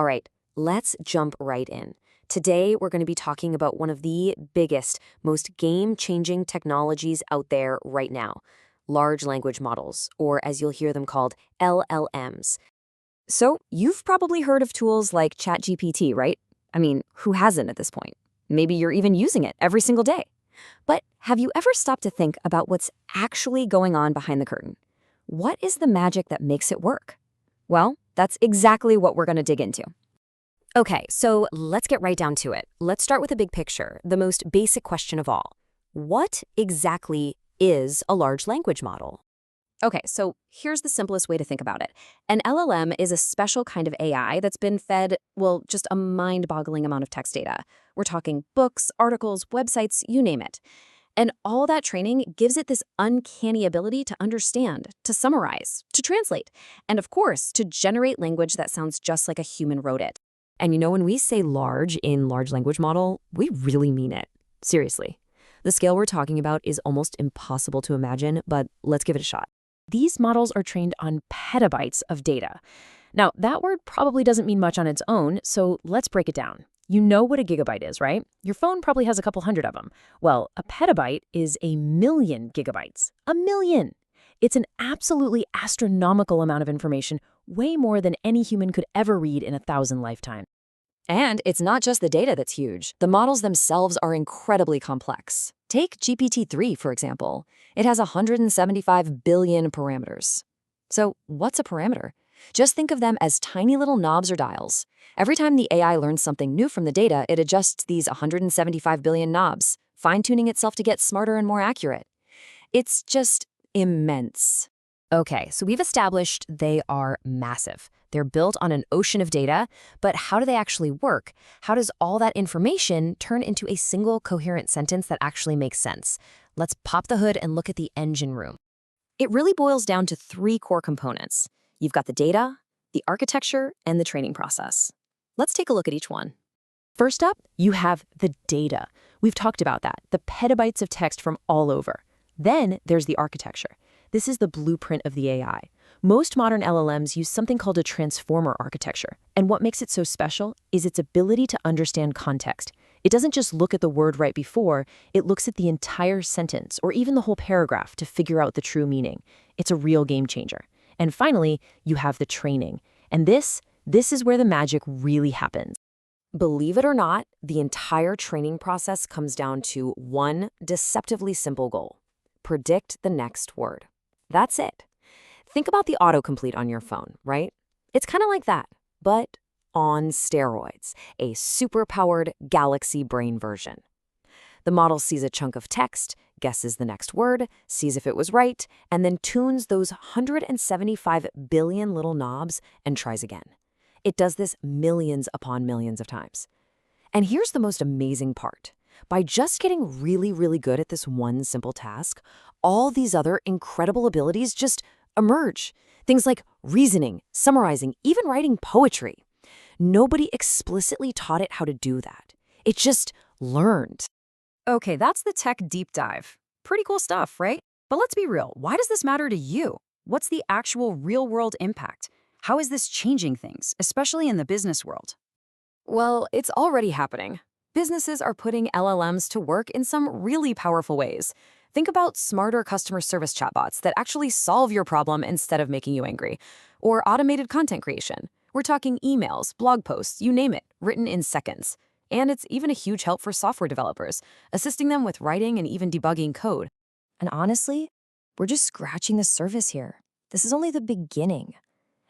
All right, let's jump right in. Today, we're going to be talking about one of the biggest, most game-changing technologies out there right now, large language models, or as you'll hear them called, LLMs. So, you've probably heard of tools like ChatGPT, right? I mean, who hasn't at this point? Maybe you're even using it every single day. But have you ever stopped to think about what's actually going on behind the curtain? What is the magic that makes it work? Well, that's exactly what we're going to dig into. Okay, so let's get right down to it. Let's start with the big picture, the most basic question of all. What exactly is a large language model? Okay, so here's the simplest way to think about it. An LLM is a special kind of AI that's been fed, well, just a mind-boggling amount of text data. We're talking books, articles, websites, you name it. And all that training gives it this uncanny ability to understand, to summarize, to translate, and of course, to generate language that sounds just like a human wrote it. And when we say large in large language model, we really mean it. Seriously. The scale we're talking about is almost impossible to imagine, but let's give it a shot. These models are trained on petabytes of data. Now, that word probably doesn't mean much on its own, so let's break it down. You know what a gigabyte is, right? Your phone probably has a couple hundred of them. Well, a petabyte is 1,000,000 gigabytes. 1,000,000! It's an absolutely astronomical amount of information, way more than any human could ever read in 1,000 lifetimes. And it's not just the data that's huge. The models themselves are incredibly complex. Take GPT-3, for example. It has 175 billion parameters. So what's a parameter? Just think of them as tiny little knobs or dials. Every time the AI learns something new from the data, it adjusts these 175 billion knobs, fine-tuning itself to get smarter and more accurate. It's just immense. Okay, so we've established they are massive. They're built on an ocean of data, but how do they actually work? How does all that information turn into a single coherent sentence that actually makes sense? Let's pop the hood and look at the engine room. It really boils down to three core components. You've got the data, the architecture, and the training process. Let's take a look at each one. First up, you have the data. We've talked about that, the petabytes of text from all over. Then there's the architecture. This is the blueprint of the AI. Most modern LLMs use something called a transformer architecture, and what makes it so special is its ability to understand context. It doesn't just look at the word right before, it looks at the entire sentence or even the whole paragraph to figure out the true meaning. It's a real game changer. And finally, you have the training. And this is where the magic really happens. Believe it or not, the entire training process comes down to one deceptively simple goal: predict the next word. That's it. Think about the autocomplete on your phone, right? It's kind of like that, but on steroids, a super-powered galaxy brain version. The model sees a chunk of text, guesses the next word, sees if it was right, and then tunes those 175 billion little knobs and tries again. It does this millions upon millions of times. And here's the most amazing part. By just getting really, really good at this one simple task, all these other incredible abilities just emerge. Things like reasoning, summarizing, even writing poetry. Nobody explicitly taught it how to do that. It just learned. Okay, that's the tech deep dive. Pretty cool stuff, right? But let's be real. Why does this matter to you? What's the actual real-world impact? How is this changing things, especially in the business world? Well, it's already happening. Businesses are putting LLMs to work in some really powerful ways. Think about smarter customer service chatbots that actually solve your problem instead of making you angry. Or automated content creation. We're talking emails, blog posts, you name it, written in seconds. And it's even a huge help for software developers, assisting them with writing and even debugging code. And honestly, we're just scratching the surface here. This is only the beginning.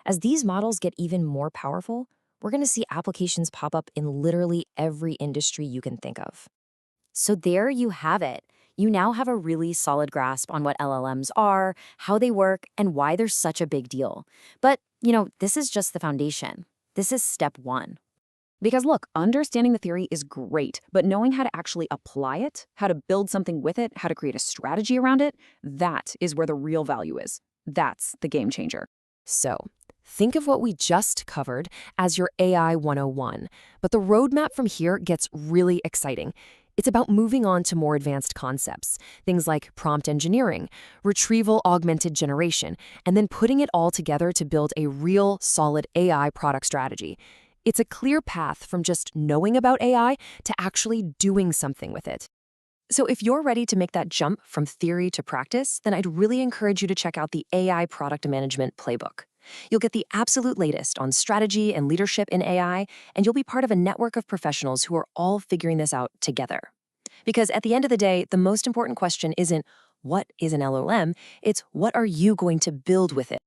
As these models get even more powerful, we're going to see applications pop up in literally every industry you can think of. So there you have it. You now have a really solid grasp on what LLMs are, how they work, and why they're such a big deal. But, this is just the foundation. This is step one. Because look, understanding the theory is great, but knowing how to actually apply it, how to build something with it, how to create a strategy around it, that is where the real value is. That's the game changer. So, think of what we just covered as your AI 101, but the roadmap from here gets really exciting. It's about moving on to more advanced concepts, things like prompt engineering, retrieval augmented generation, and then putting it all together to build a real, solid AI product strategy. It's a clear path from just knowing about AI to actually doing something with it. So if you're ready to make that jump from theory to practice, then I'd really encourage you to check out the AI Product Management Playbook. You'll get the absolute latest on strategy and leadership in AI, and you'll be part of a network of professionals who are all figuring this out together. Because at the end of the day, the most important question isn't what is an LLM, it's what are you going to build with it?